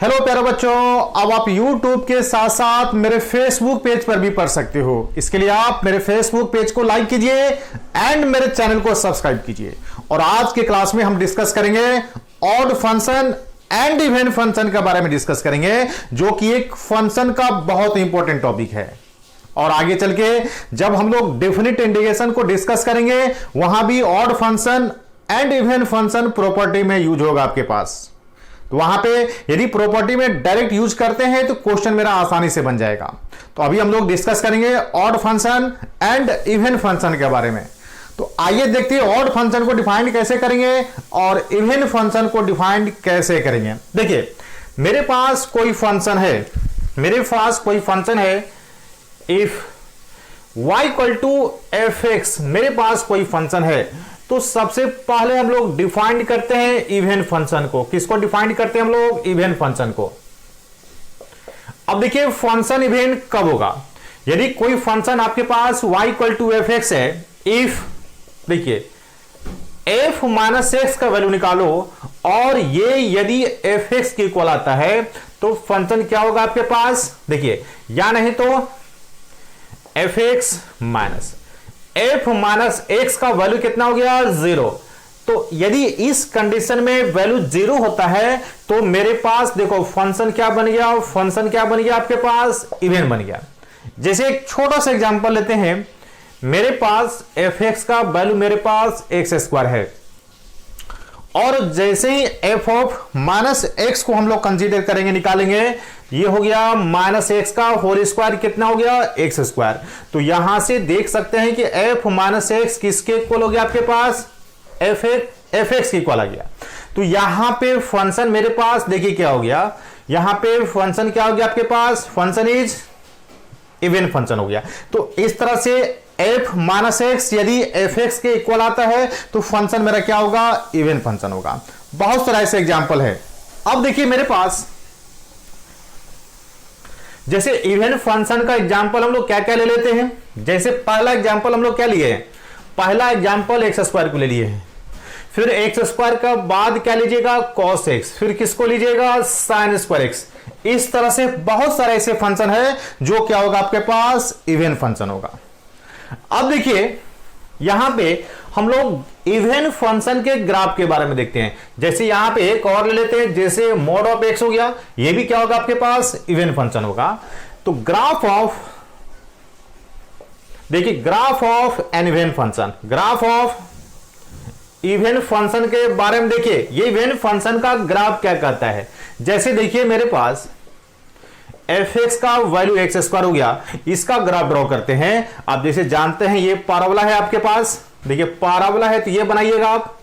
Hello प्यारे बच्चों, अब आप YouTube के साथ साथ मेरे Facebook पेज पर भी पढ़ सकते हो। इसके लिए आप मेरे Facebook पेज को लाइक कीजिए एंड मेरे चैनल को सब्सक्राइब कीजिए। और आज के क्लास में हम डिस्कस करेंगे odd function and even function के बारे में डिस्कस करेंगे, जो कि एक फंक्शन का बहुत इंपॉर्टेंट टॉपिक है। और आगे चल के जब हम लोग डेफिनिट इंटीग्रेशन को डिस्कस करेंगे, वहां भी odd function and even function property में यूज होगा आपके पास। तो वहां पे यदि प्रॉपर्टी में डायरेक्ट यूज करते हैं तो क्वेश्चन मेरा आसानी से बन जाएगा। तो अभी हम लोग डिस्कस करेंगे odd function and even function के बारे में। तो आइए देखते हैं ऑड फंक्शन को डिफाइन कैसे करेंगे और इवन फंक्शन को डिफाइन कैसे करेंगे। देखिए, मेरे पास कोई फंक्शन है, if y equal to f x, मेरे पास कोई फंक्शन है, तो सबसे पहले हम लोग डिफाइन करते हैं इवन फंक्शन को। किसको डिफाइन करते हैं हम लोग? इवन फंक्शन को। अब देखिए, फंक्शन इवन कब होगा? यदि कोई फंक्शन आपके पास y equal to f x है, इफ देखिए f माइनस एक्स का वैल्यू निकालो और ये यदि एफ एक्स के इक्वल आता है तो फंक्शन क्या होगा आपके पास? देखिए, या नहीं तो F x minus F minus x का वैल्यू कितना हो गया? 0। तो यदि इस कंडीशन में वैल्यू 0 होता है तो मेरे पास देखो फंक्शन क्या बन गया? फंक्शन क्या बन गया आपके पास? इवन बन गया। जैसे एक छोटा सा एग्जांपल लेते हैं, मेरे पास एफ एक्स का वैल्यू मेरे पास एक्स स्क्वायर है, और जैसे ही एफ ऑफ माइनस एक्स को हम लोग कंसीडर करेंगे, निकालेंगे, ये हो गया माइनस एक्स का होल स्क्वायर, कितना हो गया? X square. तो यहां से देख सकते हैं कि एफ माइनस एक्स किसके इक्वल हो गया आपके पास? एफ एक्स के इक्वल आ गया। तो यहां पे फंक्शन मेरे पास देखिए क्या हो गया, यहां पे फंक्शन क्या हो गया आपके पास? फंक्शन इज इवन फंक्शन हो गया। तो इस तरह से एफ माइनस एक्स यदि एफ एक्स के इक्वल आता है तो फंक्शन मेरा क्या होगा? इवन फंक्शन होगा। बहुत सारा ऐसे एग्जांपल है। अब देखिए, मेरे पास जैसे इवन फंक्शन का एग्जांपल हम लोग क्या क्या ले लेते हैं। जैसे पहला एग्जांपल हम लोग क्या लिए? पहला एग्जांपल एक्स स्क्वायर को ले लिए हैं, फिर एक्स स्क्वायर का बाद क्या लीजिएगा? कॉस एक्स, फिर किसको लीजिएगा? Sine square x. इस तरह से बहुत सारे ऐसे फंक्शन है जो क्या होगा आपके पास? इवन फंक्शन होगा। अब देखिए, यहां पे हम लोग इवन फंक्शन के ग्राफ के बारे में देखते हैं। जैसे यहां पे एक और ले लेते हैं, जैसे मॉड ऑफ एक्स हो गया, ये भी क्या होगा आपके पास? इवन फंक्शन होगा। तो ग्राफ ऑफ, देखिए graph of an even function, graph of even function के बारे में देखिए, ये इवन फंक्शन का ग्राफ क्या कहता है। जैसे देखिए, मेरे पास एफ एक्स का वैल्यू एक्स स्क्वायर हो गया, इसका ग्राफ ड्रॉ करते हैं। आप जैसे जानते हैं ये पैराबोला है आपके पास, देखिए पैराबोला है तो ये बनाइएगा आप।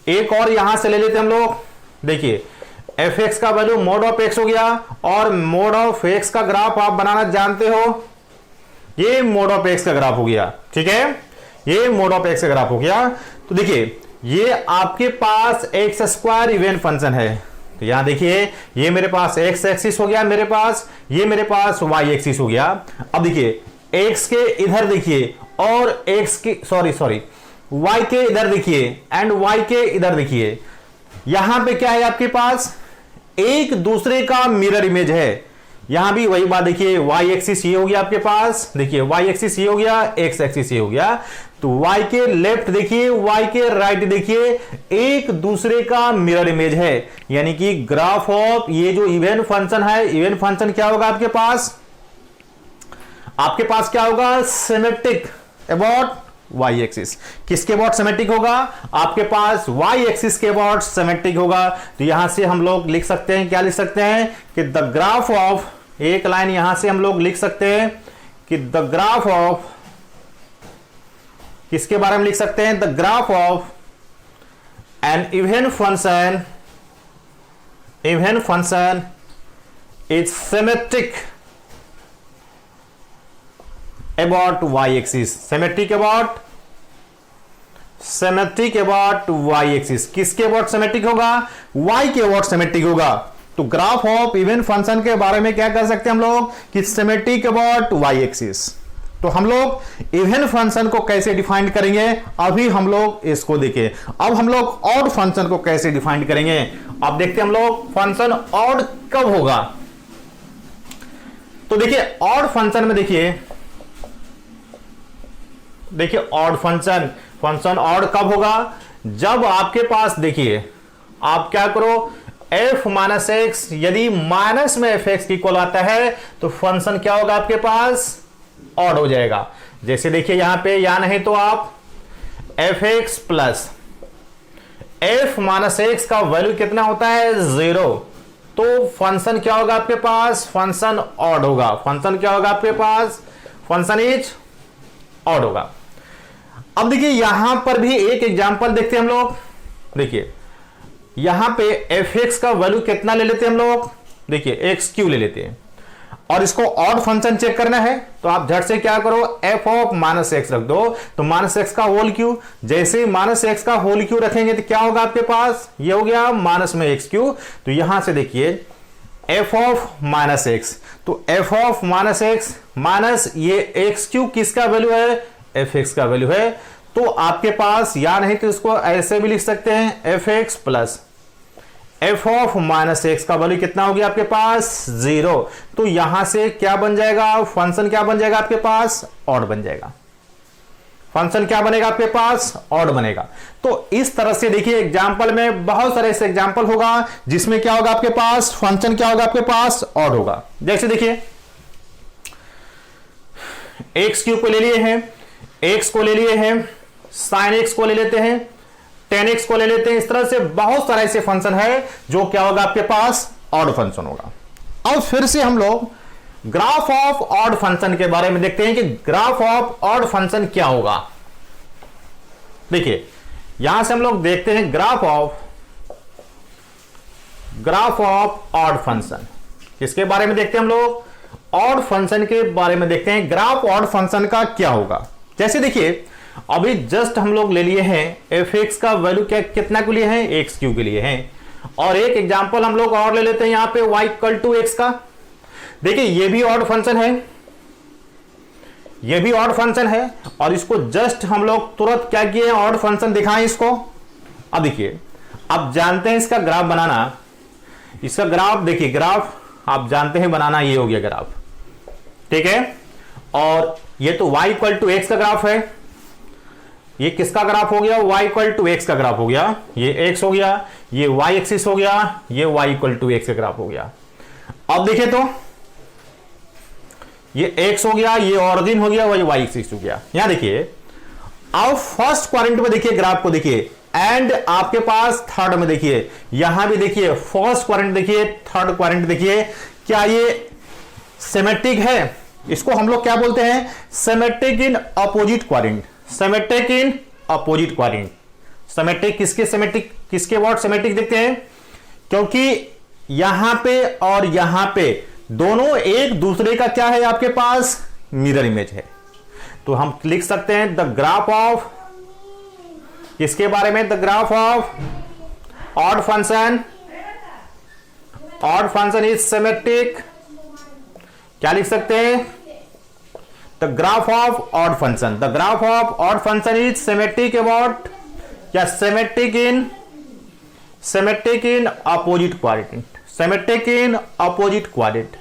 एक और यहां से ले लेते हैं हम लोग, देखिए एफ एक्स का वैल्यू मोड ऑफ एक्स हो गया, और मोड ऑफ एक्स का ग्राफ आप बनाना जानते हो, ये मोड ऑफ एक्स का ग्राफ हो गया। ठीक है, ये मोड ऑफ एक्स का ग्राफ हो गया। तो देखिए, ये आपके पास एक्स स्क्वायर इवन फंक्शन है। तो यहां देखिए, ये मेरे पास एक्स एक्सिस हो गया, मेरे पास ये मेरे पास वाई एक्सिस हो गया। अब देखिए, एक्स के इधर देखिए और एक्स के सॉरी वाई के इधर देखिए एंड वाई के इधर देखिए, यहां पे क्या है आपके पास? एक दूसरे का मिरर इमेज है। यहां भी वही बात देखिए, वाई एक्सिस ये हो गया आपके पास, देखिए वाई एक्सिस ये हो गया, एक्स एक्सिस ये हो गया। तो y के लेफ्ट देखिए, y के राइट देखिए, एक दूसरे का मिरर इमेज है। यानी कि ग्राफ ऑफ ये जो इवन फंक्शन है, इवन फंक्शन क्या होगा आपके पास? आपके पास क्या होगा? Symmetric about y axis. किसके अबाउट सिमेट्रिक होगा? आपके पास y एक्सिस के अबाउट सिमेट्रिक होगा। तो यहां से हम लोग लिख सकते हैं, क्या लिख सकते हैं कि द ग्राफ ऑफ, एक लाइन यहां से हम लोग लिख सकते हैं कि द ग्राफ ऑफ, किसके बारे में लिख सकते हैं? The graph of an even function is symmetric about y axis, symmetric about y axis. किसके अबाउट सिमेट्रिक होगा? y के अबाउट सिमेट्रिक होगा। तो ग्राफ ऑफ इवन फंक्शन के बारे में क्या कर सकते हैं हम लोग कि सिमेट्रिक अबाउट y एक्सिस। तो हम लोग इवन फंक्शन को कैसे डिफाइन करेंगे, अभी हम लोग इसको देखें। अब हम लोग ऑड फंक्शन को कैसे डिफाइन करेंगे। अब देखते हैं हम लोग फंक्शन ऑड कब होगा। तो देखिए ऑड फंक्शन में देखिए ऑड फंक्शन ऑड कब होगा, जब आपके पास देखिए आप क्या करो f माइनस एक्स, यदि माइनस में एफ एक्स इक्वल आता है तो फंक्शन क्या होगा आपके पास ऑड हो जाएगा। जैसे देखिए यहां पे, या नहीं तो आप F x plus F minus x का वैल्यू कितना होता है 0, तो फंक्शन क्या होगा आपके पास, फंक्शन ऑड होगा। फंक्शन क्या होगा आपके पास, फंक्शन इज ऑड होगा। अब देखिए यहां पर भी एक एग्जांपल देखते हैं हम लोग। देखिए यहां पे एफ एक्स का वैल्यू कितना ले लेते हैं हम लोग, देखिए एक्स क्यू ले लेते हैं और इसको ऑड फंक्शन चेक करना है तो आप झट से क्या करो एफ ऑफ माइनस एक्स रख दो, तो माइनस एक्स का होल क्यू, जैसे माइनस एक्स का होल क्यू रखेंगे तो क्या होगा आपके पास, ये हो गया माइनस में एक्स क्यू। तो यहां से देखिए एफ ऑफ माइनस एक्स, तो F of minus x minus ये एक्स क्यू किसका वैल्यू है, एफ एक्स का वैल्यू है। तो आपके पास, या नहीं तो इसको ऐसे भी लिख सकते हैं F x plus F of minus x का वैल्यू कितना हो गया आपके पास 0। तो यहां से क्या बन जाएगा, फंक्शन क्या बन जाएगा आपके पास, ऑड बन जाएगा। फंक्शन क्या बनेगा आपके पास, ऑड बनेगा। तो इस तरह से देखिए एग्जांपल में बहुत सारे ऐसे एग्जांपल होगा जिसमें क्या होगा आपके पास, फंक्शन क्या होगा आपके पास, ऑड होगा। जैसे देखिए एक्स क्यूब को ले लिए हैं, एक्स को ले लिए हैं, साइन एक्स को ले लेते हैं, टेन एक्स को ले लेते हैं। इस तरह से बहुत सारे ऐसे फंक्शन है जो क्या होगा आपके पास, ऑड फंक्शन होगा। अब फिर से हम लोग ग्राफ ऑफ ऑड फंक्शन के बारे में देखते हैं कि ग्राफ ऑफ ऑड फंक्शन क्या होगा। देखिए यहां से हम लोग देखते हैं ग्राफ ऑफ ऑड फंक्शन, किसके बारे में देखते हैं हम लोग, ऑड फंक्शन के बारे में देखते हैं ग्राफ ऑड फंक्शन का क्या होगा। जैसे देखिए अभी जस्ट हम लोग ले लिए हैं एफ एक्स का वैल्यू क्या कितना के लिए है, एक्स क्यू के लिए है। और एक एग्जांपल हम लोग और ले लेते हैं यहां पे y इक्वल टू एक्स का। देखिए ये भी ऑड फंक्शन है, ये भी ऑड फंक्शन है और इसको जस्ट हम लोग तुरंत क्या किए, ऑड फंक्शन दिखाएं इसको। अब देखिए आप जानते हैं इसका ग्राफ बनाना, इसका ग्राफ देखिए, ग्राफ आप जानते हैं बनाना, ये हो गया ग्राफ, ठीक है। और ये तो y इक्वल टू एक्स का ग्राफ है, ये किसका ग्राफ हो गया, y इक्वल टू एक्स का ग्राफ हो गया, ये x हो गया, ये y एक्सिस हो गया, ये y इक्वल टू एक्स का ग्राफ हो गया। अब देखिए तो ये x हो गया, ये ऑरिजिन हो गया, y एक्सिस हो गया। यहां देखिए अब फर्स्ट क्वाड्रेंट में देखिए ग्राफ को देखिए, एंड आपके पास थर्ड में देखिए, यहां भी देखिए फर्स्ट क्वाड्रेंट देखिए, थर्ड क्वाड्रेंट देखिए, क्या ये सिमेट्रिक है, इसको हम लोग क्या बोलते हैं, symmetric in opposite quadrant. Symmetric in opposite quadrant, symmetric किसके, सिमेट्रिक किसके वर्ड सिमेट्रिक देखते हैं, क्योंकि यहां पे और यहां पे दोनों एक दूसरे का क्या है आपके पास, मिरर इमेज है। तो हम लिख सकते हैं द ग्राफ ऑफ, किसके बारे में, the graph of odd function, odd function is symmetric, क्या लिख सकते हैं, the graph of odd function, the graph of odd function is symmetric about, या symmetric in opposite quadrant, symmetric in opposite quadrant,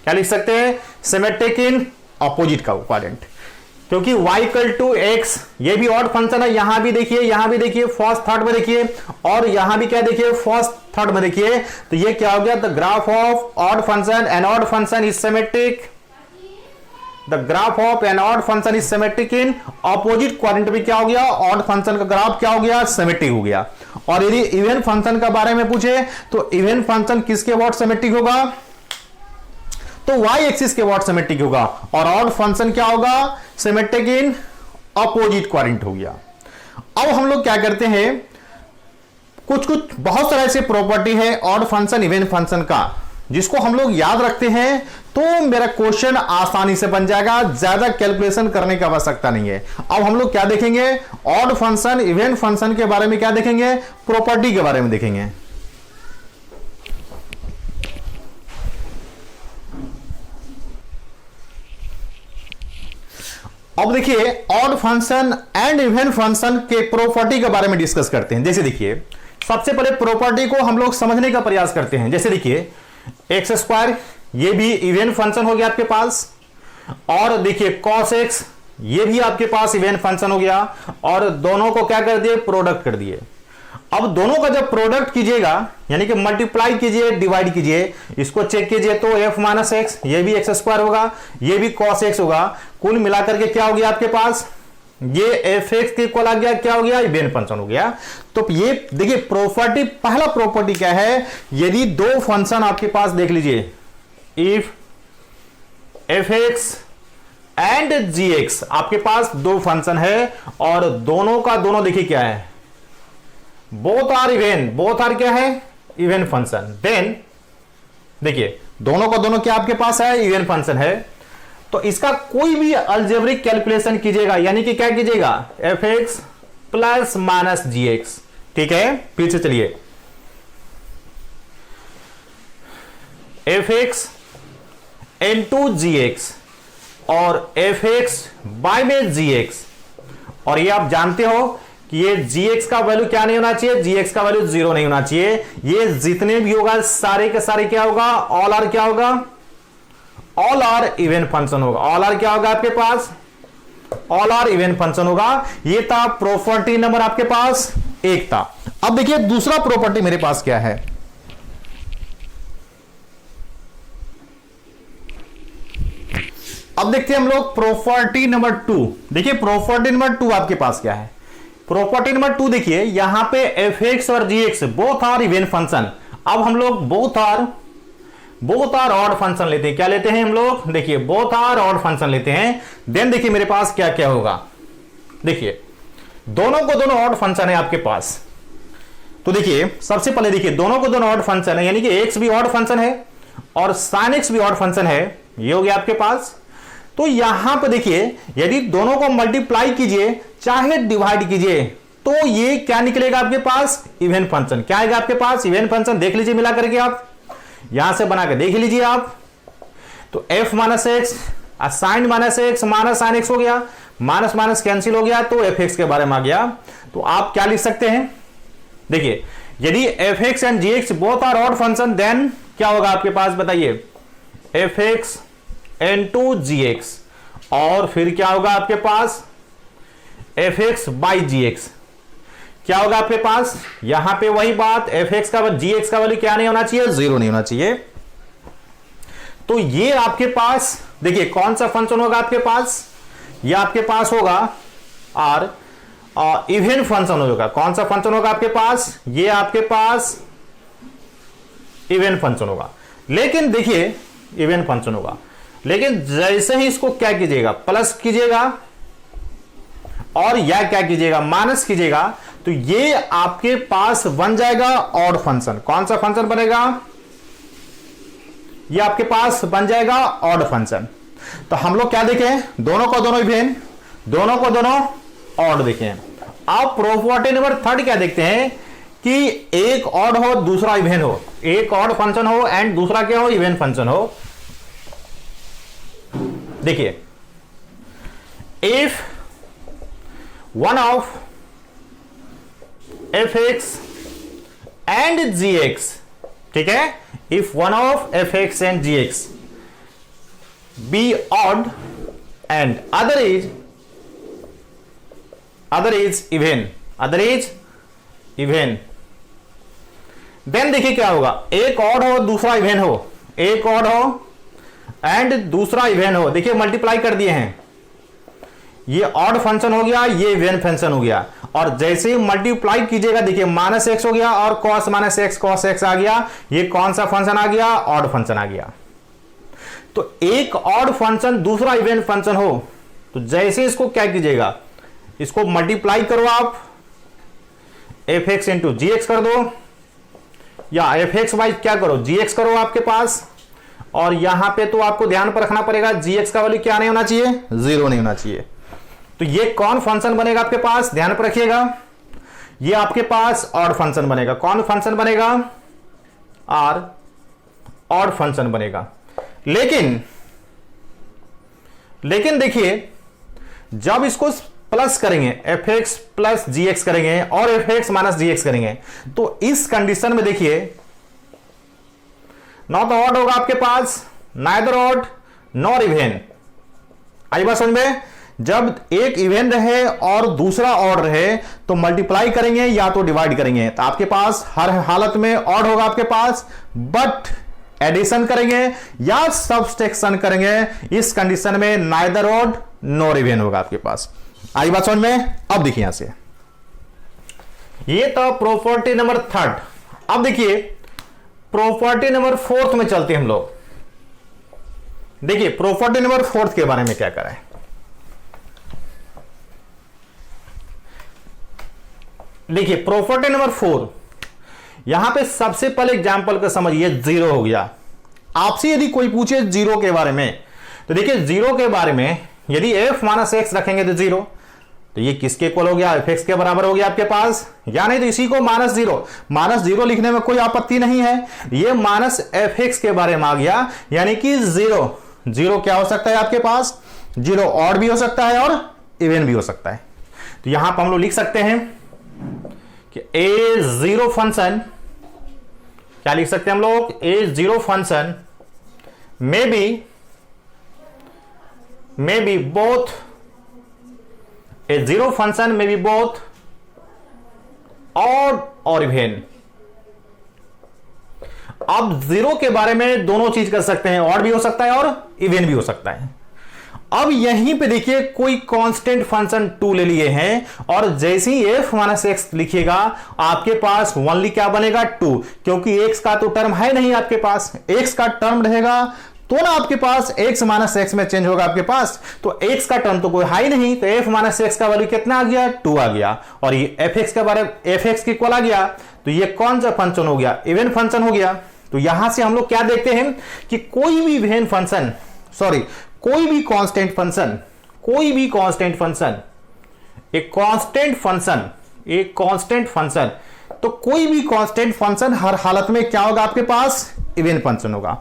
क्या लिख सकते हैं, सिमेट्रिक इन अपोजिट का क्वाड्रेंट। क्योंकि y इक्वल टू एक्स, ये भी ऑड फंक्शन है, यहां भी देखिए, यहां भी देखिए फर्स्ट थर्ड में देखिए, और यहां भी क्या देखिए फर्स्ट थर्ड में देखिए। तो ये क्या हो गया, the graph of odd function, an odd function is symmetric, the graph of an odd function is symmetric in opposite quadrant में क्या हो गया, ऑड फंक्शन का ग्राफ क्या हो गया, सिमेट्रिक हो गया। और यदि इवन फंक्शन का बारे में पूछे तो इवन फंक्शन किसके अबाउट सिमेट्रिक होगा, तो y एक्सिस के अबाउट सिमेट्रिक होगा, और ऑड फंक्शन क्या होगा, सिमेट्रिक इन अपोजिट क्वाड्रेंट हो गया। अब हम लोग क्या करते हैं, कुछ बहुत सारे ऐसे प्रॉपर्टी है ऑड फंक्शन इवन फंक्शन का, जिसको हम लोग याद रखते हैं तो मेरा क्वेश्चन आसानी से बन जाएगा, ज्यादा कैलकुलेशन करने की आवश्यकता नहीं है। अब हम लोग क्या देखेंगे, ऑड फंक्शन इवन फंक्शन के बारे में क्या देखेंगे, प्रॉपर्टी के बारे में देखेंगे। अब देखिए odd function and even function के प्रॉपर्टी के बारे में डिस्कस करते हैं। जैसे देखिए सबसे पहले प्रॉपर्टी को हम लोग समझने का प्रयास करते हैं। जैसे देखिए एक्स स्क्वायर ये भी इवन फंक्शन हो गया आपके पास, और देखिए cos x ये भी आपके पास इवन फंक्शन हो गया, और दोनों को क्या कर दिए, प्रोडक्ट कर दिए। अब दोनों का जब प्रोडक्ट कीजिएगा यानी कि मल्टीप्लाई कीजिए, डिवाइड कीजिए, इसको चेक कीजिए तो f माइनस एक्स ये भी एक्स स्क्वायर होगा, ये भी cos x होगा, कुल मिलाकर के क्या हो गया आपके पास, ये fx के इक्वल आ गया, क्या हो गया, इवन फंक्शन हो गया। तो ये देखिए प्रॉपर्टी, पहला प्रॉपर्टी क्या है, यदि दो फंक्शन आपके पास देख लीजिए, इफ fx एंड gx आपके पास दो फंक्शन है और दोनों का दोनों देखिए क्या है, both are even, both are क्या है, इवन फंक्शन। देन देखिए दोनों का दोनों क्या आपके पास है, इवन फंक्शन है। तो इसका कोई भी अलजेब्रिक कैलकुलेशन कीजिएगा यानी कि क्या कीजिएगा, fx प्लस माइनस gx, ठीक है। फिर से चलिए fx इनटू gx और fx बाय में gx, और ये आप जानते हो कि ये gx का वैल्यू क्या नहीं होना चाहिए, gx का वैल्यू 0 नहीं होना चाहिए। ये जितने भी होगा सारे के सारे क्या होगा, ऑल आर क्या होगा, ऑल आर इवन फंक्शन होगा। ऑल आर क्या होगा आपके पास, ऑल आर इवन फंक्शन होगा। ये था प्रॉपर्टी नंबर आपके पास एक था। अब देखिए दूसरा प्रॉपर्टी मेरे पास क्या है, अब देखते हैं हम लोग प्रॉपर्टी नंबर 2। देखिए प्रॉपर्टी नंबर 2 आपके पास क्या है, प्रॉपर्टी नंबर 2 देखिए यहां पे fx और gx both are even function. अब हम लोग बोथ आर ऑड फंक्शन लेते हैं, क्या लेते हैं हम लोग, देखिए बोथ आर ऑड फंक्शन लेते हैं। देन देखिए मेरे पास क्या क्या होगा, देखिए दोनों को दोनों ऑड फंक्शन है आपके पास। तो देखिए सबसे पहले देखिए दोनों को दोनों ऑड फंक्शन है यानी कि x भी ऑड फंक्शन है और sin x भी ऑड फंक्शन है, ये हो गया आपके पास। तो यहां पर देखिए यदि दोनों को मल्टीप्लाई कीजिए चाहे डिवाइड कीजिए तो ये क्या निकलेगा आपके पास, इवन फंक्शन। क्या आएगा आपके पास, इवन फंक्शन। देख लीजिए मिला करके, आप यहां से बना के देख लीजिए आप। तो f minus x sine minus x minus sine x हो गया, माइनस माइनस कैंसिल हो गया तो fx के बारे में आ गया। तो आप क्या लिख सकते हैं, देखिए यदि fx and gx both are odd function then क्या होगा आपके पास, बताइए, fx इनटू gx, और फिर क्या होगा आपके पास, fx बाई gx। क्या होगा आपके पास, यहां पे वही बात, fx का gx का वैल्यू क्या नहीं होना चाहिए, 0 नहीं होना चाहिए। तो ये आपके पास देखिए कौन सा फंक्शन होगा आपके पास, ये आपके पास होगा आर इवन फंक्शन होगा। कौन सा फंक्शन होगा आपके पास, ये आपके पास इवन फंक्शन होगा। लेकिन देखिए इवन फंक्शन होगा, लेकिन जैसे ही इसको क्या कीजिएगा, प्लस कीजिएगा और या क्या कीजिएगा, माइनस कीजिएगा, तो ये आपके पास बन जाएगा ऑड फंक्शन। कौन सा फंक्शन बनेगा, ये आपके पास बन जाएगा ऑड फंक्शन। तो हम लोग क्या देखें, दोनों को दोनों इवन, दोनों को दोनों ऑड देखें। अब प्रॉपर्टी नंबर 3 क्या देखते हैं कि एक ऑड हो दूसरा इवन हो, एक ऑड फंक्शन हो एंड दूसरा क्या हो, इवन फंक्शन हो। देखिए if one of fx and gx, ठीक है, if one of fx and gx be odd and other is even, then देखिए क्या होगा, एक ऑड हो दूसरा इवन हो, एक ऑड हो एंड दूसरा इवन हो। देखिए मल्टीप्लाई कर दिए हैं, ये ऑड फंक्शन हो गया, ये इवन फंक्शन हो गया, और जैसे ही मल्टीप्लाई कीजिएगा देखिए माइनस एक्स हो गया और cos minus x cos x आ गया। ये कौन सा फंक्शन आ गया, ऑड फंक्शन आ गया। तो एक ऑड फंक्शन दूसरा इवन फंक्शन हो तो जैसे इसको क्या कीजिएगा, इसको मल्टीप्लाई करो आप, fx इंटू gx कर दो, या fx बाई क्या करो, gx करो आपके पास। और यहां पे तो आपको ध्यान पर रखना पड़ेगा, gx का वैल्यू क्या नहीं होना चाहिए, 0 नहीं होना चाहिए। तो ये कौन फंक्शन बनेगा आपके पास, ध्यान पर रखिएगा, ये आपके पास ऑड फंक्शन बनेगा। कौन फंक्शन बनेगा, आर ऑड फंक्शन बनेगा। लेकिन देखिए जब इसको प्लस करेंगे, एफ एक्स प्लस जी एक्स करेंगे और एफ एक्स माइनस जी एक्स करेंगे, तो इस कंडीशन में देखिए नॉट ऑड होगा आपके पास, नाइदर ऑड नॉर इवेन। आई बात समझ में? जब एक इवेन रहे और दूसरा ऑड रहे तो मल्टीप्लाई करेंगे या तो डिवाइड करेंगे, तो आपके पास हर हालत में ऑड होगा आपके पास, बट एडिशन करेंगे या सब्सट्रैक्शन करेंगे, इस कंडीशन में नाइदर ऑड नॉर इवेन होगा आपके पास। आई बात समझ में? अब देखिए यहां से, ये तो प्रॉपर्टी नंबर 3। अब देखिए प्रॉपर्टी नंबर 4 में चलते हैं हम लोग। देखिए प्रॉपर्टी नंबर 4 के बारे में क्या करें। देखिए प्रॉपर्टी नंबर 4, यहां पे सबसे पहले एग्जांपल का समझिए, जीरो हो गया। आपसे यदि कोई पूछे जीरो के बारे में, तो देखिए जीरो के बारे में यदि एफ माइनस एक्स रखेंगे तो जीरो, तो ये किसके इक्वल हो गया? एफ एक्स के बराबर हो गया आपके पास, या नहीं तो इसी को माइनस जीरो लिखने में कोई आपत्ति नहीं है। ये माइनस एफ एक्स के बारे में आ गया, यानी कि जीरो क्या हो सकता है आपके पास? जीरो ऑड भी हो सकता है और इवन भी हो सकता है। तो यहां पर हम लोग लिख सकते हैं कि ए जीरो फंक्शन, क्या लिख सकते हैं हम लोग? A zero function may be both, a zero function may be both odd और इवन। अब जीरो के बारे में दोनों चीज कर सकते हैं, ऑड भी हो सकता है और इवन भी हो सकता है। अब यहीं पे देखिए कोई कांस्टेंट फंक्शन 2 ले लिए हैं, और जैसे ही एफ माइनस एक्स लिखिएगा आपके पास ओनली क्या बनेगा? 2, क्योंकि एक्स का तो टर्म है नहीं आपके पास, एक्स का टर्म रहेगा तो ना आपके पास एक्स माइनस एक्स में चेंज होगा आपके पास, तो एक्स का टर्म तो कोई है ही नहीं, तो एफ माइनस एक्स का वैल्यू कितना आ गया? 2 आ गया, और ये एफ एक्स के बारे एफ एक्स की इक्वल आ गया, तो ये कौन सा फंक्शन हो गया? इवन फंक्शन हो गया। तो यहां से हम लोग क्या देखते हैं कि कोई भी इवन फंक्शन, कोई भी कांस्टेंट फंक्शन, एक कांस्टेंट फंक्शन, तो कोई भी कांस्टेंट फंक्शन हर हालत में क्या होगा आपके पास? इवन फंक्शन होगा।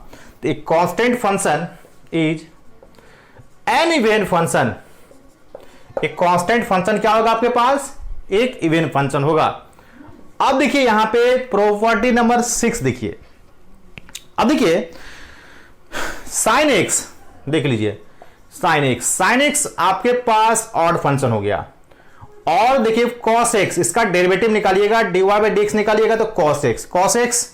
तो एक constant function is an even function, एक कांस्टेंट फंक्शन क्या होगा आपके पास? एक इवन फंक्शन होगा। अब देखिए यहां पे प्रॉपर्टी नंबर 6 देखिए। अब देखिए साइन एक्स, देख लीजिए साइन एक्स आपके पास ऑड फंक्शन हो गया, और देखिए कॉस एक्स, इसका डेरिवेटिव निकालिएगा, dy बाई dx निकालिएगा तो कॉस एक्स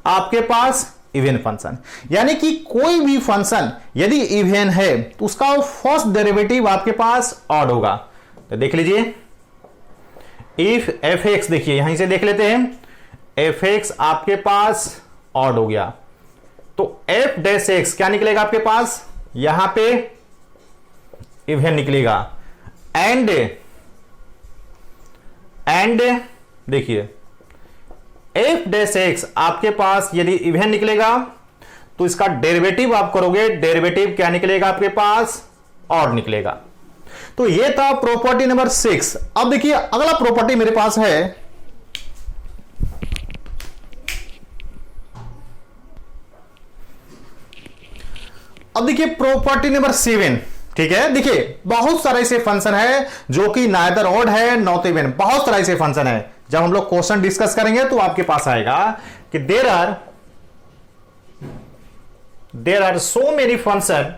आपके पास इवन फंक्शन। यानी कि कोई भी फंक्शन यदि इवन है तो उसका फर्स्ट डेरिवेटिव आपके पास ऑड होगा। तो देख लीजिए इफ एफ एक्स, देखिए यहीं से देख लेते हैं, एफ एक्स आपके पास ऑड हो गया, तो एफ डैश एक्स क्या निकलेगा आपके पास? यहां पे इवन निकलेगा, एंड देखिए एफ डैश एक्स आपके पास यदि इवन निकलेगा तो इसका डेरिवेटिव आप करोगे, डेरिवेटिव क्या निकलेगा आपके पास? ऑड निकलेगा। तो ये था प्रॉपर्टी नंबर 6। अब देखिए अगला प्रॉपर्टी मेरे पास है, अब देखिए प्रॉपर्टी नंबर 7। ठीक है, देखिए बहुत सारे ऐसे फंक्शन है जो कि नाइदर ऑड है नॉट इवन, बहुत सारे ऐसे फंक्शन है। जब हम लोग क्वेश्चन डिस्कस करेंगे तो आपके पास आएगा कि there are so many function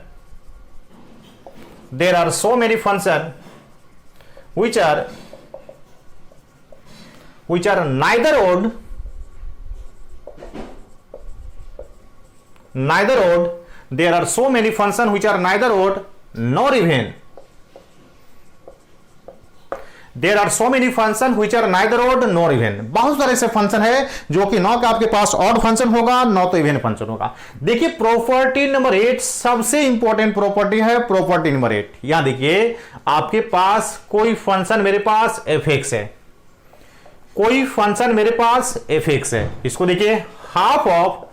which are neither odd there are so many functions which are neither odd nor even, there are so many functions which are neither odd nor even। बहुत सारे ऐसे function है जो कि नॉ आपके पास odd function होगा, नॉ तो इवन फंक्शन होगा। देखिए प्रॉपर्टी नंबर 8 सबसे इंपॉर्टेंट प्रॉपर्टी है, प्रॉपर्टी नंबर 8। यहां देखिए आपके पास कोई फंक्शन मेरे पास एफ एक्स है, कोई फंक्शन मेरे पास एफ एक्स है, इसको देखिए half of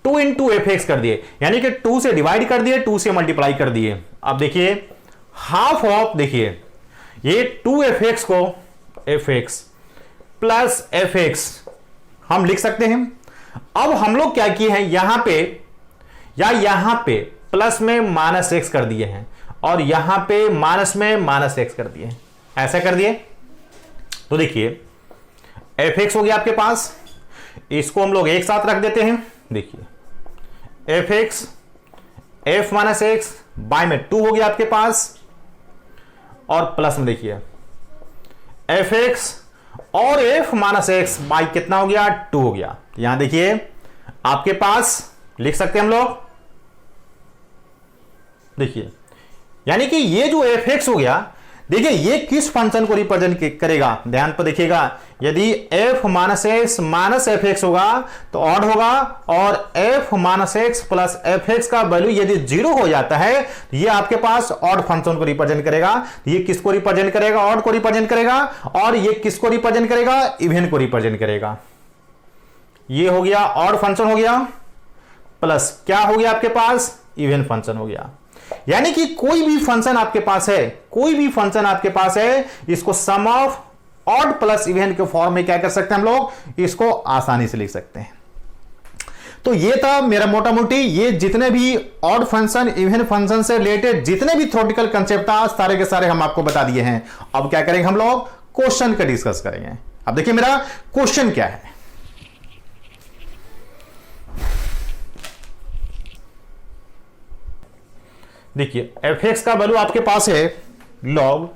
2 into F x कर दिए, यानी कि 2 से डिवाइड कर दिए, 2 से मल्टीप्लाई कर दिए। अब देखिए हाफ ऑफ, देखिए ये 2f(x) को f(x) प्लस f(x) हम लिख सकते हैं। अब हम लोग क्या किए हैं, यहां पे या यहां पे प्लस में माइनस एक्स कर दिए हैं और यहां पे माइनस में माइनस एक्स कर दिए हैं। ऐसा कर दिए तो देखिए एफ एक्स हो गया आपके पास, इसको हम लोग एक साथ रख देते हैं। देखिए f x f minus x by में 2 हो गया आपके पास, और प्लस में देखिए एफ एक्स और एफ माइनस एक्स बाय कितना हो गया 2 हो गया। यहां देखिए आपके पास लिख सकते हैं हम लोग, देखिए यानी कि ये जो एफ एक्स हो गया, देखिए ये किस फंक्शन को रिप्रेजेंट करेगा, ध्यान पर देखिएगा। यदि F minus x minus F x होगा तो ऑड होगा, और F minus x plus F x का वैल्यू यदि 0 हो जाता है तो ये आपके पास ऑड फंक्शन को रिप्रेजेंट करेगा। ये किसको रिप्रेजेंट करेगा, ऑड को रिप्रेजेंट करेगा, और ये किसको रिप्रेजेंट करेगा, इवन को रिप्रेजेंट करेगा। ये हो गया ऑड फंक्शन हो गया, प्लस क्या हो गया आपके पास, इवन फंक्शन हो गया। यानी कि कोई भी फंक्शन आपके पास है, कोई भी फंक्शन आपके पास है, इसको सम ऑफ ऑड प्लस इवन के फॉर्म में क्या कर सकते हैं हम लोग, इसको आसानी से लिख सकते हैं। तो ये था मेरा मोटा मोटी, ये जितने भी ऑड फंक्शन इवन फंक्शन से रिलेटेड जितने भी थ्योरेटिकल कंसेप्ट था सारे के सारे हम आपको बता दिए हैं। अब क्या करेंगे हम लोग, क्वेश्चन का डिस्कस करेंगे। अब देखिए मेरा क्वेश्चन क्या है। देखिए एफ एक्स का वैल्यू आपके पास है log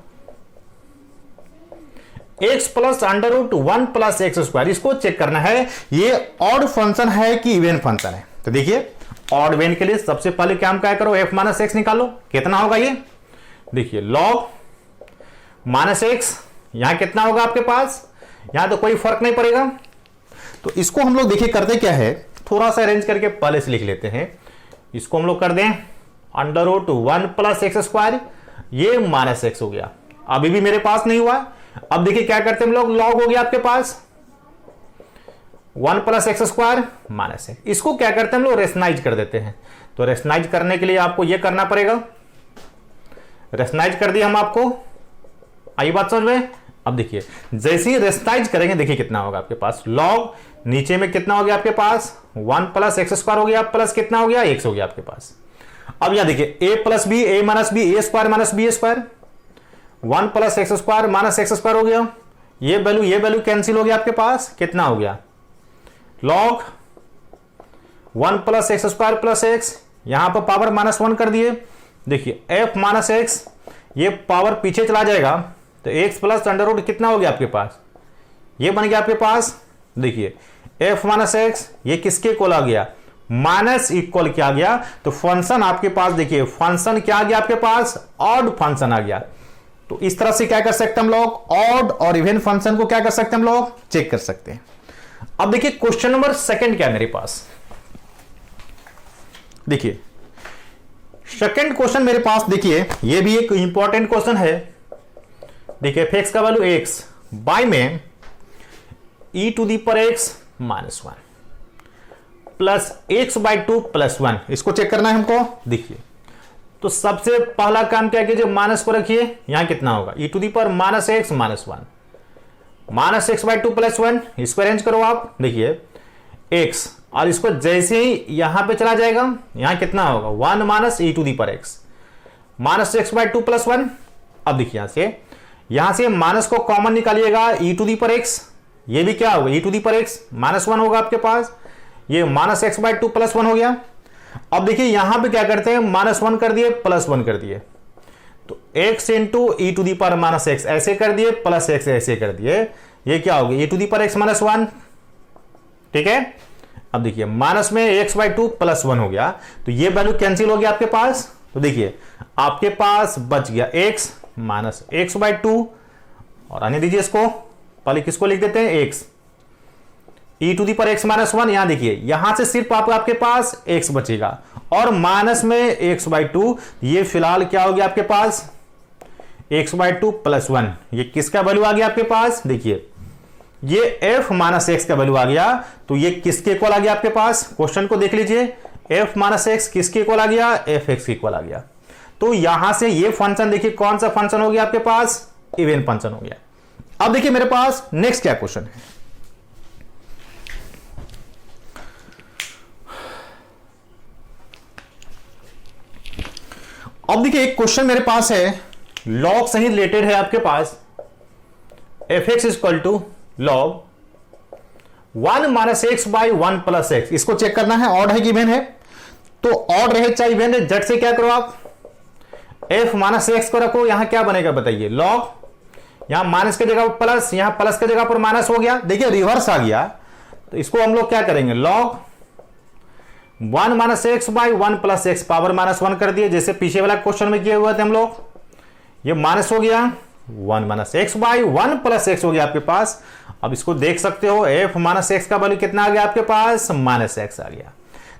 x plus under root 1 plus x square. इसको चेक करना है ये ऑड फंक्शन है कि इवन फंक्शन है। तो देखिए ऑड इवन के लिए सबसे पहले क्या क्या करो, एफ माइनस एक्स निकालो, कितना होगा ये, देखिए लॉग माइनस एक्स, यहां कितना होगा आपके पास, यहां तो कोई फर्क नहीं पड़ेगा। तो इसको हम लोग देखिए करते क्या है, थोड़ा सा अरेंज करके पहले से लिख लेते हैं। इसको हम लोग कर दें under root 1 plus x square, ये माइनस एक्स हो गया, अभी भी मेरे पास नहीं हुआ। अब देखिए क्या करते हैं हम लोग, लॉग हो गया आपके पास 1 plus x square minus x, इसको क्या करते हैं हम लोग, रेशनाइज कर देते हैं। तो रेशनाइज करने के लिए आपको ये करना पड़ेगा, रेशनाइज कर दिया हम आपको, आई बात समझ में। अब देखिए जैसे ही रेशनाइज करेंगे देखिए कितना होगा आपके पास, लॉग नीचे में कितना हो गया आपके पास 1 प्लस एक्स स्क्वायर हो गया, प्लस कितना हो गया एक्स हो गया आपके पास। अब यहां देखिए a plus b, a minus b, a square minus b square, 1 plus x square minus x square हो गया। ये वैल्यू कैंसिल हो गया आपके पास, कितना हो गया log 1 plus x square plus x, यहां पर पावर -1 कर दिए। देखिए एफ माइनस एक्स, ये पावर पीछे चला जाएगा तो एक्स प्लस अंडर रूट कितना हो गया आपके पास, ये बन गया आपके पास। देखिए एफ माइनस एक्स ये किसके इक्वल आ गया, माइनस इक्वल क्या आ गया, तो फंक्शन आपके पास देखिए फंक्शन क्या आ गया आपके पास, ऑड फंक्शन आ गया। तो इस तरह से क्या कर सकते हैं हम लोग, ऑड और इवन फंक्शन को क्या कर सकते हैं हम लोग, चेक कर सकते हैं। अब देखिए क्वेश्चन नंबर 2 क्या है मेरे पास, देखिए सेकंड क्वेश्चन मेरे पास, देखिए ये भी एक इंपॉर्टेंट क्वेश्चन है। देखिए एफ एक्स का वैल्यू एक्स बाय में e टू दी पर x minus 1 plus x by 2 plus 1, इसको चेक करना है हमको। देखिए तो सबसे पहला काम क्या कीजिए, माइनस को रखिए, यहां कितना होगा e to the power minus x minus 1 minus x by 2 plus 1, इसको अरेंज करो आप। देखिए x, और इसको जैसे ही यहां पे चला जाएगा यहां कितना होगा 1 माइनस e टू दी पर x minus x by 2 plus 1। अब देखिए यहां से माइनस को कॉमन निकालिएगा, e टू दी पर एक्स, ये भी क्या होगा e टू दी पर एक्स माइनस 1 होगा आपके पास, ये माइनस एक्स बाई 2 प्लस 1 हो गया। अब देखिए यहां पे क्या करते हैं, -1 कर दिए प्लस 1 कर दिए, तो x into e to the power minus x ऐसे कर दिए, प्लस एक्स ऐसे कर दिए, ये क्या हो गया e टू दी पर एक्स माइनस 1, ठीक है। अब देखिए माइनस में एक्स बाई 2 प्लस 1 हो गया, तो ये वैल्यू कैंसिल हो गया आपके पास। तो देखिए आपके पास बच गया x माइनस एक्स बाई 2, और आने दीजिए इसको, पहले किसको लिख देते हैं x, e टू दी पर x माइनस 1, यहां देखिए यहां से सिर्फ आपके पास x बचेगा, और माइनस में x बाई 2, ये फिलहाल क्या हो गया आपके पास x बाई 2 प्लस 1, ये किसका वैल्यू आ गया आपके पास, देखिए ये f माइनस एक्स का वैल्यू आ गया, तो ये किसके इक्वल आ गया आपके पास, क्वेश्चन को देख लीजिए, f माइनस एक्स किसके इक्वल आ गया, f एक्स के इक्वल आ गया। तो यहां से ये फंक्शन देखिए कौन सा फंक्शन हो गया आपके पास, इवन फंक्शन हो गया। अब देखिए मेरे पास नेक्स्ट क्या क्वेश्चन है, अब देखिए एक क्वेश्चन मेरे पास है लॉग से ही रिलेटेड है आपके पास, f x equal to log 1 minus x by 1 plus x. इसको चेक करना है ऑड है कि इवन है, तो ऑड रहे चाहे इवन है, झट से क्या करो आप एफ माइनस एक्स को रखो, यहां क्या बनेगा बताइए, लॉग, यहां माइनस के जगह पर प्लस, यहां प्लस के जगह पर माइनस हो गया, देखिए रिवर्स आ गया, तो इसको हम लोग क्या करेंगे log 1 minus x by 1 plus x power minus 1 कर दिए, जैसे पीछे वाला क्वेश्चन में किए हुए थे हम लोग। ये माइनस हो गया 1 minus x by 1 plus x हो गया आपके पास। अब इसको देख सकते हो एफ माइनस एक्स का वैल्यू कितना आ गया आपके पास, माइनस एक्स आ गया।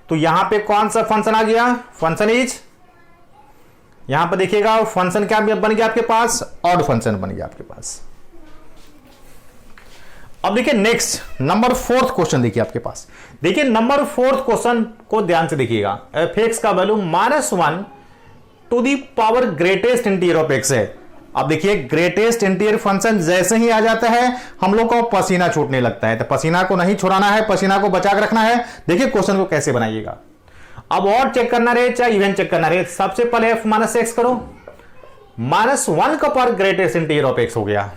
तो यहां पे कौन सा फंक्शन आ गया, फंक्शन इज, यहां पर देखिएगा फंक्शन क्या बन गया आपके पास, ऑड फंक्शन बन गया आपके पास। अब देखिए नेक्स्ट नंबर 4th क्वेश्चन देखिए आपके पास, देखिए नंबर 4th क्वेश्चन को ध्यान से देखिएगा। एफ एक्स का value -1 to the power greatest integer of x है। अब देखिए ग्रेटेस्ट इंटीरियर फंक्शन जैसे ही आ जाता है हम लोग को पसीना छूटने लगता है, तो पसीना को नहीं छुड़ाना है, पसीना को बचा कर रखना है। देखिए क्वेश्चन को कैसे बनाइएगा। अब और चेक करना रहे चाहे इवन चेक करना रहे, सबसे पहले एफ माइनस एक्स करो, -1 का power greatest integer of x हो गया।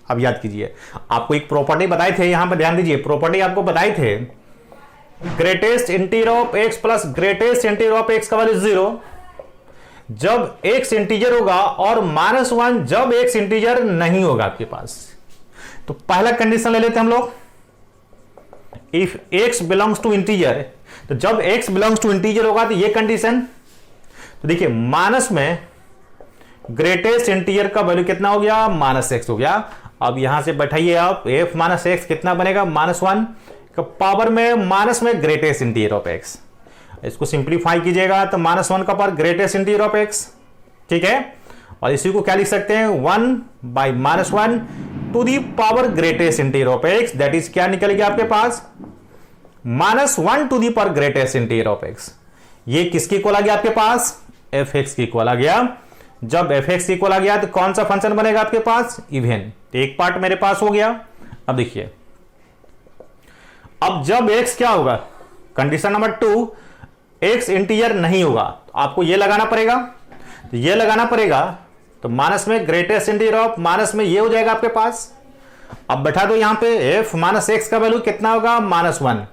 अब याद कीजिए आपको एक प्रॉपर्टी बताए थे, यहां पर ध्यान दीजिए, प्रॉपर्टी आपको बताए थे greatest integer of x plus greatest integer of x का वैल्यू 0 जब x इंटीजर होगा और -1 जब x इंटीजर नहीं होगा आपके पास। तो पहला कंडीशन ले लेते हैं हम लोग, if x belongs to integer, तो जब x बिलोंग्स टू इंटीजर होगा तो ये कंडीशन, तो देखिए माइनस में ग्रेटेस्ट इंटीजर का वैल्यू कितना हो गया, -x हो गया। अब यहां से बैठाइए आप f माइनस एक्स कितना बनेगा, -1 का पावर में माइनस में ग्रेटेस्ट इंटीजर ऑफ x, इसको सिंप्लीफाई कीजिएगा तो -1 का power greatest integer of x, ठीक है। और इसी को क्या लिख सकते हैं 1 by -1 to the power greatest integer of x, that is क्या निकल गया आपके पास -1 to the power greatest integer of x। ये किसकी इक्वल आ गया आपके पास, fx की इक्वल आ गया। जब fx की इक्वल आ गया तो कौन सा फंक्शन बनेगा आपके पास, इवन। एक पार्ट मेरे पास हो गया। अब देखिए अब जब x क्या होगा, कंडीशन नंबर 2, x इंटीजर नहीं होगा तो आपको ये लगाना पड़ेगा, तो ये लगाना पड़ेगा, तो माइनस में ग्रेटेस्ट इंटीजर ऑफ, माइनस में ये हो जाएगा आपके पास। अब बैठा दो यहां पे f माइनस एक्स का वैल्यू कितना होगा, -1,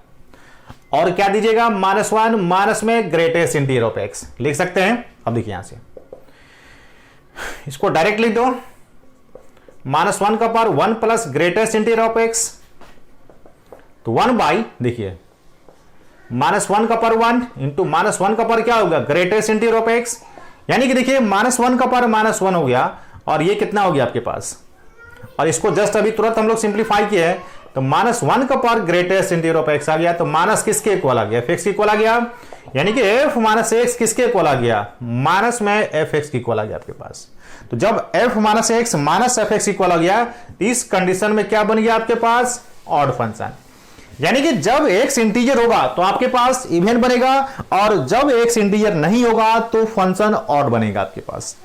और क्या दीजिएगा -1 माइनस में ग्रेटेस्ट इंटीजर ऑफ x लिख सकते हैं। अब देखिए यहां से इसको डायरेक्ट लिख दो, -1 का power 1 plus greatest integer of x, तो 1 बाई देखिए -1 का पावर 1 इंटू -1 का पावर क्या होगा, ग्रेटेस्ट इंटीजर ऑफ x, यानी कि देखिए -1 का पावर -1 हो गया और ये कितना हो गया आपके पास। और इसको जस्ट अभी तुरंत हम लोग सिंप्लीफाई किए हैं, तो -1 का power greatest integer of x आ गया, तो माइनस किसके इक्वल आ गया, fx की इक्वल आ गया, यानी कि f माइनस x किसके इक्वल आ गया, माइनस में fx की इक्वल आ गया आपके पास। तो जब f minus x minus fx equal आ गया, इस कंडीशन में क्या बन गया आपके पास, ऑड फंक्शन। यानी कि जब x इंटीजर होगा तो आपके पास इवन बनेगा, और जब x इंटीजर नहीं होगा तो फंक्शन ऑड बनेगा आपके पास।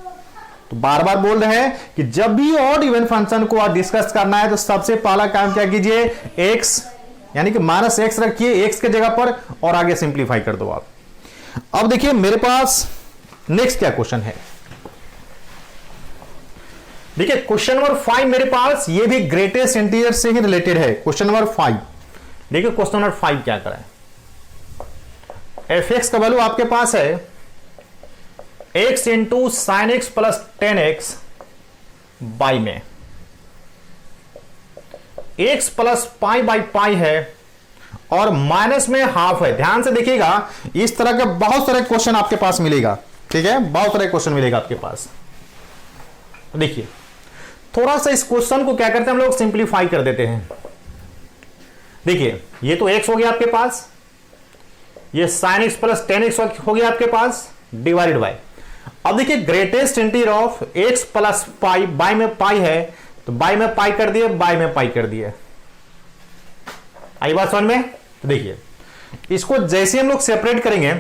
तो बार बार बोल रहे हैं कि जब भी ऑड इवन फंक्शन को डिस्कस करना है तो सबसे पहला काम क्या कीजिए, x यानी कि -x रखिए x के जगह पर और आगे सिंप्लीफाई कर दो आप। अब देखिए मेरे पास नेक्स्ट क्या क्वेश्चन है, देखिए क्वेश्चन नंबर 5 मेरे पास, ये भी ग्रेटेस्ट इंटीजर से ही रिलेटेड है। क्वेश्चन नंबर 5 देखिए, क्वेश्चन नंबर 5 क्या करें, fx का वैल्यू आपके पास है x into sine x plus 10x by में x plus pi by pi है और माइनस में हाफ है। ध्यान से देखिएगा, इस तरह के बहुत सारे क्वेश्चन आपके पास मिलेगा, ठीक है, बहुत सारे क्वेश्चन मिलेगा आपके पास। देखिए थोड़ा सा इस क्वेश्चन को क्या करते हैं हम लोग, सिंप्लीफाई कर देते हैं। देखिए ये तो x हो गया आपके पास, ये साइन एक्स प्लस 10x हो गया आपके पास, डिवाइडेड बाय, अब देखिए greatest integer of x plus pi, by में पाई है तो बाई में पाई कर दिए, बाई में पाई कर दिए। आई बात समझ में। तो देखिए इसको जैसे हम लोग सेपरेट करेंगे,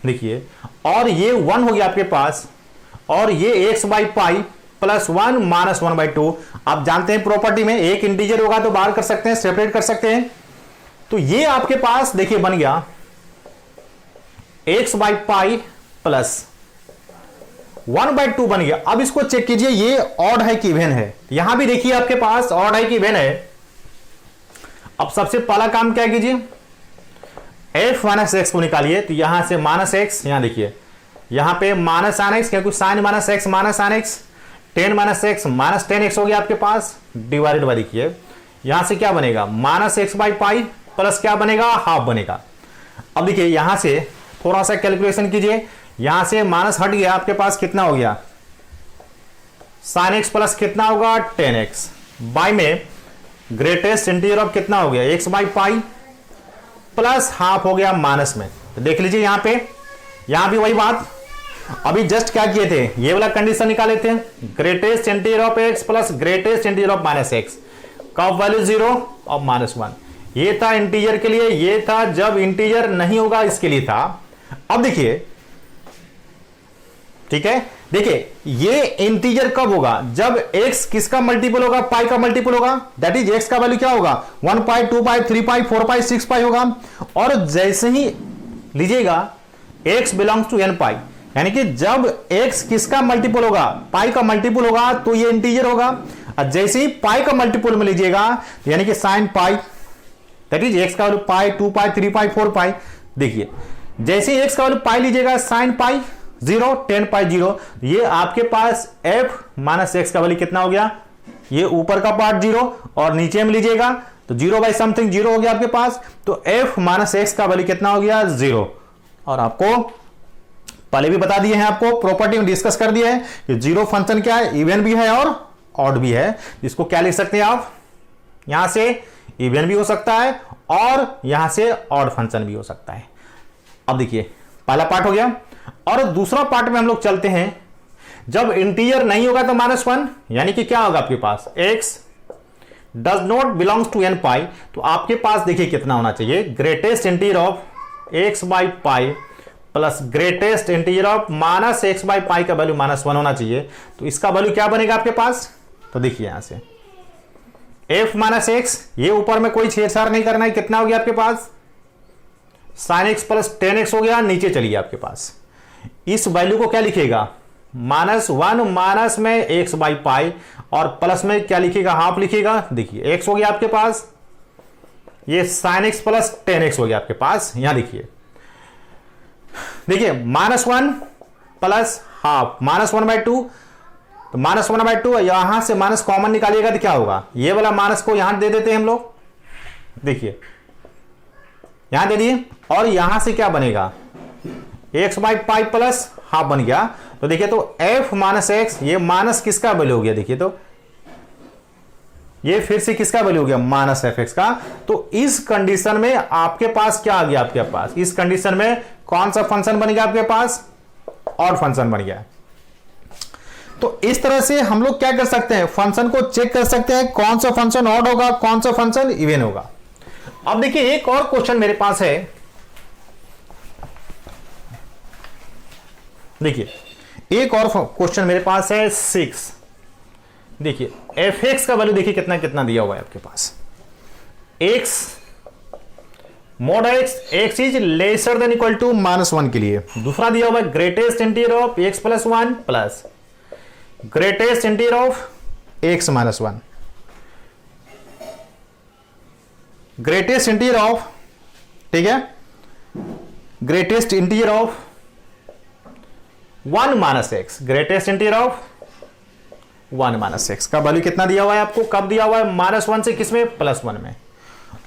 देखिए और ये 1 हो गया आपके पास, और ये x by pi plus 1 minus 1/2। आप जानते हैं प्रॉपर्टी में एक इंटीजर होगा तो बाहर कर सकते हैं, सेपरेट कर सकते हैं। तो ये आपके पास देखिए बन गया x बाई पाई प्लस 1/2 बन गया। अब इसको चेक कीजिए, ये ऑड है कि इवन है। यहां भी देखिए आपके पास ऑड है कि इवन है। अब सबसे पहला काम क्या कीजिए, f माइनस एक्स को निकालिए। तो यहां से माइनस एक्स, यहां देखिए यहां पे माइनस साइन एक्स, क्योंकि sine minus x minus sine x, 10 minus x minus 10x हो गया आपके पास, डिवाइडेड बाय देखिए यहां से क्या बनेगा minus x by pi plus क्या बनेगा हाफ बनेगा। अब देखिए यहां से थोड़ा सा कैलकुलेशन कीजिए, यहां से माइनस हट गया, आपके पास कितना हो गया साइन एक्स प्लस कितना होगा 10x बाई में ग्रेटेस्ट इंटीजर ऑफ कितना हो गया x by pi plus half हो गया माइनस में। तो देख लीजिए यहां पे, यहां भी वही बात, अभी जस्ट क्या किए थे, ये वाला कंडीशन निकाले थे, greatest integer of x plus greatest integer of minus x, कब वैल्यू 0 और -1। ये था इंटीजर के लिए, ये था जब इंटीजर नहीं होगा इसके लिए था। अब देखिए, ठीक है, देखिए ये इंटीजर कब होगा, जब x किसका मल्टीपल होगा पाई का मल्टीपल होगा, दैट इज x का वैल्यू क्या होगा 1 पाई 2 पाई 3 पाई 4 पाई 6 पाई होगा। और जैसे ही लीजिएगा x बिलोंग्स टू n पाई, यानी कि जब x किसका मल्टीपल होगा पाई का मल्टीपल होगा तो ये इंटीजर होगा। और जैसे ही पाई का मल्टीपल में लीजिएगा यानी कि sine pi, that is x का वैल्यू पाई 2 पाई 3 पाई 4 पाई। देखिए जैसे ही x का वैल्यू पाई लीजिएगा साइन पाई 0 10 पाई 0, ये आपके पास f माइनस एक्स का वैल्यू कितना हो गया, ये ऊपर का पार्ट 0 और नीचे में लीजिएगा तो 0 बाई समथिंग 0 हो गया आपके पास। तो f माइनस एक्स का वैल्यू कितना हो गया 0। और आपको पहले भी बता दिए हैं, आपको प्रॉपर्टी में डिस्कस कर दिया है कि जीरो फंक्शन क्या है, इवन भी है और ऑड भी है। इसको क्या लिख सकते हैं आप, यहां से इवन भी हो सकता है और यहां से ऑड फंक्शन भी हो सकता है। अब देखिए पहला पार्ट हो गया और दूसरा पार्ट में हम लोग चलते हैं, जब इंटीजर नहीं होगा तो -1, यानी कि क्या होगा आपके पास x does not belongs to n pi. तो आपके पास देखिए कितना होना चाहिए, greatest integer of x by pi plus greatest integer of minus x by pi का वैल्यू -1 होना चाहिए। तो इसका वैल्यू क्या बनेगा आपके पास, तो देखिए यहां से f माइनस एक्स, ये ऊपर में कोई छेड़छाड़ नहीं करना है, कितना हो गया आपके पास साइन एक्स प्लस 10x हो गया। नीचे चलिए आपके पास इस वैल्यू को क्या लिखेगा -1 माइनस में x बाई पाई और प्लस में क्या लिखेगा हाफ लिखेगा। देखिए x हो गया आपके पास, ये साइन एक्स प्लस 10x हो गया आपके पास। यहां देखिए देखिए -1 प्लस हाफ -1/2, तो -1/2 यहां से माइनस कॉमन निकालिएगा तो क्या होगा, ये वाला माइनस को यहां दे देते हैं हम लोग, देखिए यहां दे दिए और यहां से क्या बनेगा x by pi plus half बन गया। तो देखिए तो f माइनस एक्स, ये माइनस किसका वैल्यू हो गया, देखिए तो ये फिर से किसका वैल्यू हो गया माइनस एफ एक्स का। तो इस कंडीशन में आपके पास क्या आ गया, आपके पास इस कंडीशन में कौन सा फंक्शन बन गया आपके पास, ऑड फंक्शन बन गया। तो इस तरह से हम लोग क्या कर सकते हैं, फंक्शन को चेक कर सकते हैं कौन सा फंक्शन ऑड होगा कौन सा फंक्शन इवन होगा। अब देखिए एक और क्वेश्चन मेरे पास है, देखिए एक और क्वेश्चन मेरे पास है 6। देखिए एफ एक्स का वैल्यू देखिए कितना कितना दिया हुआ है आपके पास, x mod x is lesser than equal to -1 के लिए। दूसरा दिया हुआ है greatest integer of x plus 1 plus greatest integer of x minus 1, greatest integer of, ठीक है, greatest integer of 1 minus x, greatest integer of 1 minus x का value कितना दिया हुआ है आपको, कब दिया हुआ है -1 से किसमें +1 में,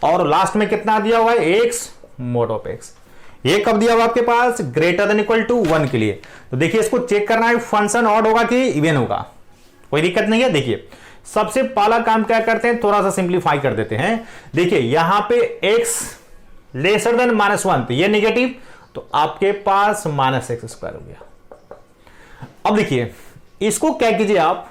और लास्ट में कितना दिया हुआ है एक्स मोड ऑफ एक्स, ये कब दिया हुआ आपके पास ग्रेटर देन इक्वल टू 1 के लिए। तो देखिए इसको चेक करना है फंक्शन ऑड होगा कि इवन होगा, कोई दिक्कत नहीं है। देखिए सबसे पहला काम क्या करते हैं, थोड़ा सा सिंप्लीफाई कर देते हैं। देखिए यहां पे x लेसर देन -1, तो ये नेगेटिव, तो आपके पास -x² हो गया। अब देखिए इसको क्या कीजिए आप,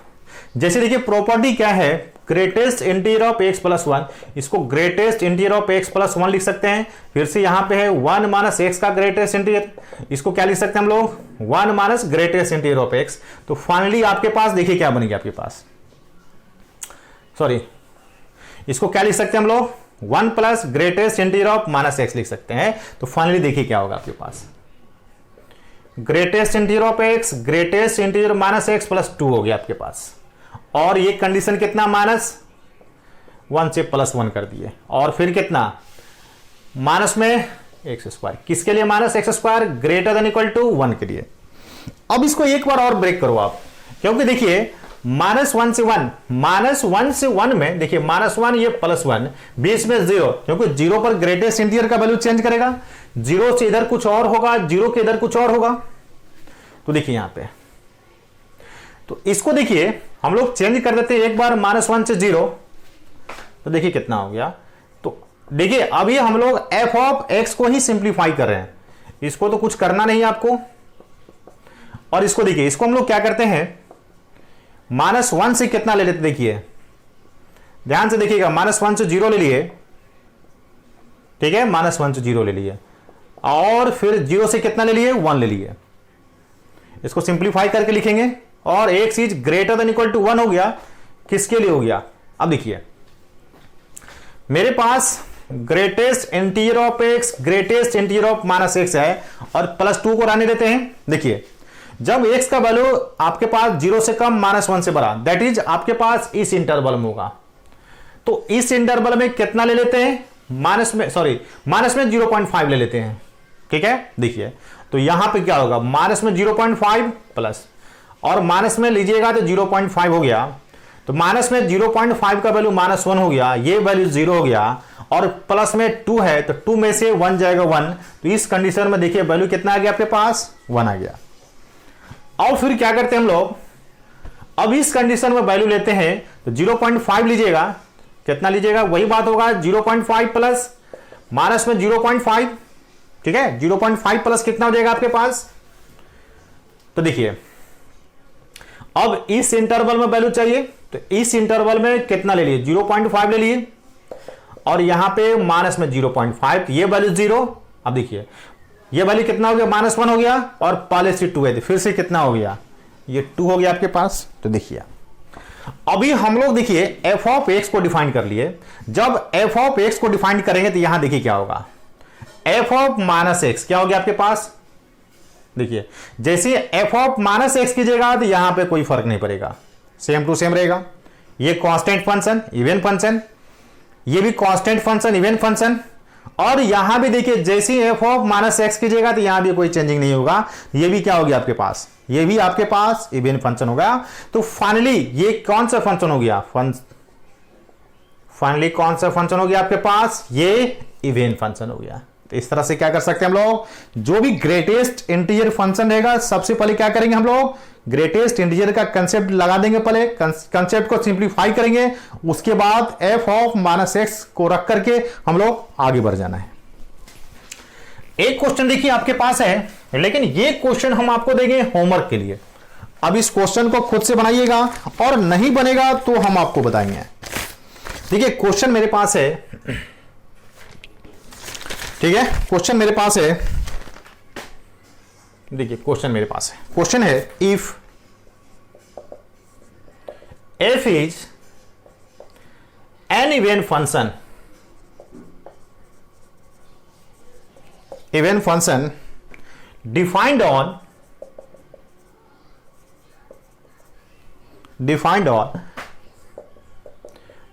जैसे देखिए प्रॉपर्टी क्या है, greatest integer of x plus 1, इसको greatest integer of x plus 1 लिख सकते हैं। फिर से यहां पे है 1 माइनस एक्स का ग्रेटेस्ट इंटीजर, इसको क्या लिख सकते हैं हम लोग 1 minus greatest integer of x। तो फाइनली आपके पास देखिए क्या बनेगा आपके पास, सॉरी इसको क्या लिख सकते हैं हम लोग 1 plus greatest integer of minus x लिख सकते हैं। तो फाइनली देखिए क्या होगा आपके पास greatest integer of x, greatest integer minus x plus 2 हो गया आपके पास। और ये कंडीशन कितना, -1 से +1 कर दिए। और फिर कितना, माइनस में x², किसके लिए -x², greater than equal to 1 के लिए। अब इसको एक बार और ब्रेक करो आप, क्योंकि देखिए -1 से 1, -1 से 1 में देखिए -1 ये +1, बीच में 0, क्योंकि 0 पर ग्रेटेस्ट इंटीजर का वैल्यू चेंज करेगा, 0 से इधर कुछ और होगा, 0 के इधर कुछ और होगा। तो देखिए यहां पे, तो इसको देखिए हम लोग चेंज कर देते हैं एक बार, -1 से 0, तो देखिए कितना हो गया। तो देखिए अभी हम लोग f ऑफ x को ही सिंप्लीफाई कर रहे हैं, इसको तो कुछ करना नहीं आपको। और इसको देखिए, इसको हम लोग क्या करते हैं, -1 से कितना ले लेते, देखिए ध्यान से देखिएगा, -1 से 0 ले लिए, ठीक है, -1 से 0 ले लिए, और फिर 0 से कितना ले लिए, 1 ले लिए। इसको सिंप्लीफाई करके लिखेंगे, और एक चीज ग्रेटर देन इक्वल टू 1 हो गया, किसके लिए हो गया। अब देखिए मेरे पास greatest integer of x, greatest integer of -x है, और +2 को रहने देते हैं। देखिए जब x का वैल्यू आपके पास 0 से कम, -1 से बड़ा, दैट इज आपके पास इस इंटरवल में होगा। तो इस इंटरवल में कितना ले लेते हैं, माइनस में 0.5 ले लेते हैं, ठीक है। देखिए तो यहां पे क्या होगा, माइनस में 0.5 प्लस, और माइनस में लीजिएगा तो 0.5 हो गया। तो माइनस में 0.5 का वैल्यू -1 हो गया, ये वैल्यू 0 हो गया, और प्लस में 2 है, तो 2 में से 1 जाएगा 1। तो इस कंडीशन में देखिए वैल्यू कितना आ गया आपके पास, 1 आ गया। और फिर क्या करते हैं हम लोग, अब इस कंडीशन में वैल्यू लेते हैं, तो 0.5 लीजिएगा, कितना लीजिएगा, वही बात होगा, 0.5 प्लस माइनस में 0.5, ठीक है, 0.5 प्लस कितना हो जाएगा आपके पास। तो देखिए अब इस इंटरवल में वैल्यू चाहिए, तो इस इंटरवल में कितना ले लिए, 0.5 ले लिए, और यहां पे माइनस में 0.5, ये वैल्यू 0। अब देखिए ये वैल्यू कितना हो गया, -1 हो गया, और पहले से 2 है, तो फिर से कितना हो गया, ये 2 हो गया आपके पास। तो देखिए अभी हम लोग देखिए f ऑफ x को डिफाइन कर लिए। जब f ऑफ x को डिफाइन करेंगे तो यहां देखिए क्या होगा, f ऑफ -x क्या हो गया आपके पास। देखिए जैसे f ऑफ -x कीजिएगा तो यहां पे कोई फर्क नहीं पड़ेगा, सेम टू सेम रहेगा। ये कांस्टेंट फंक्शन, इवन फंक्शन, ये भी कांस्टेंट फंक्शन, इवन फंक्शन। और यहां भी देखिए जैसे f ऑफ -x कीजिएगा तो यहां भी कोई चेंजिंग नहीं होगा, ये भी क्या हो गया आपके पास, ये भी आपके पास इवन फंक्शन हो गया। तो फाइनली ये कौन सा फंक्शन हो गया, फाइनली कौन सा फंक्शन हो गया आपके पास, ये इवन फंक्शन हो गया। तो इस तरह से क्या कर सकते हैं हम लोग, जो भी ग्रेटेस्ट इंटीजर फंक्शन रहेगा, सबसे पहले क्या करेंगे हम लोग, ग्रेटेस्ट इंटीजर का कंसेप्ट लगा देंगे, पहले कंसेप्ट को सिंप्लीफाई करेंगे, उसके बाद f ऑफ -x को रख करके हम लोग आगे बढ़ जाना है। एक क्वेश्चन देखिए आपके पास है, लेकिन ये क्वेश्चन हम आपको देंगे होमवर्क के लिए। अब इस क्वेश्चन को खुद से बनाइएगा, और नहीं बनेगा तो हम आपको बताएंगे। देखिए क्वेश्चन मेरे पास है, ठीक है, क्वेश्चन मेरे पास है, देखिए क्वेश्चन मेरे पास है, क्वेश्चन है if f is an even function, even function defined on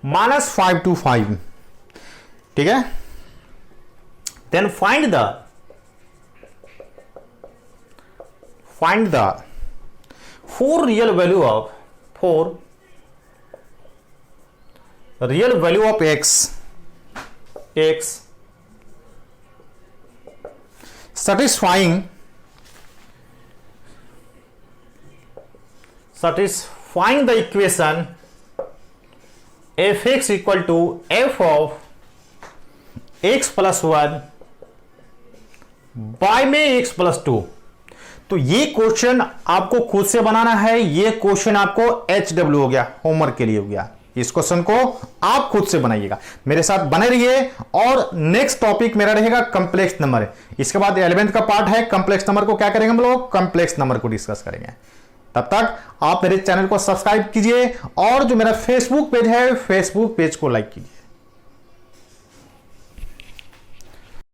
-5 to 5, ठीक है। Then find the for real value of x satisfying the equation fx equal to f of x plus 1 bye में x plus 2। तो ये question आपको खुद से बनाना है, ये क्वेश्चन आपको HW हो गया, होमवर्क के लिए हो गया। इस क्वेश्चन को आप खुद से बनाइएगा, मेरे साथ बने रहिए। और नेक्स्ट टॉपिक मेरा रहेगा कॉम्प्लेक्स नंबर। इसके बाद 11th का पार्ट है, कॉम्प्लेक्स नंबर को क्या करेंगे हम लोग, कॉम्प्लेक्स नंबर को डिस्कस करेंगे। तब तक आप मेरे चैनल को सब्सक्राइब कीजिए, और जो मेरा फेसबुक पेज है, फेसबुक पेज को लाइक कीजिए।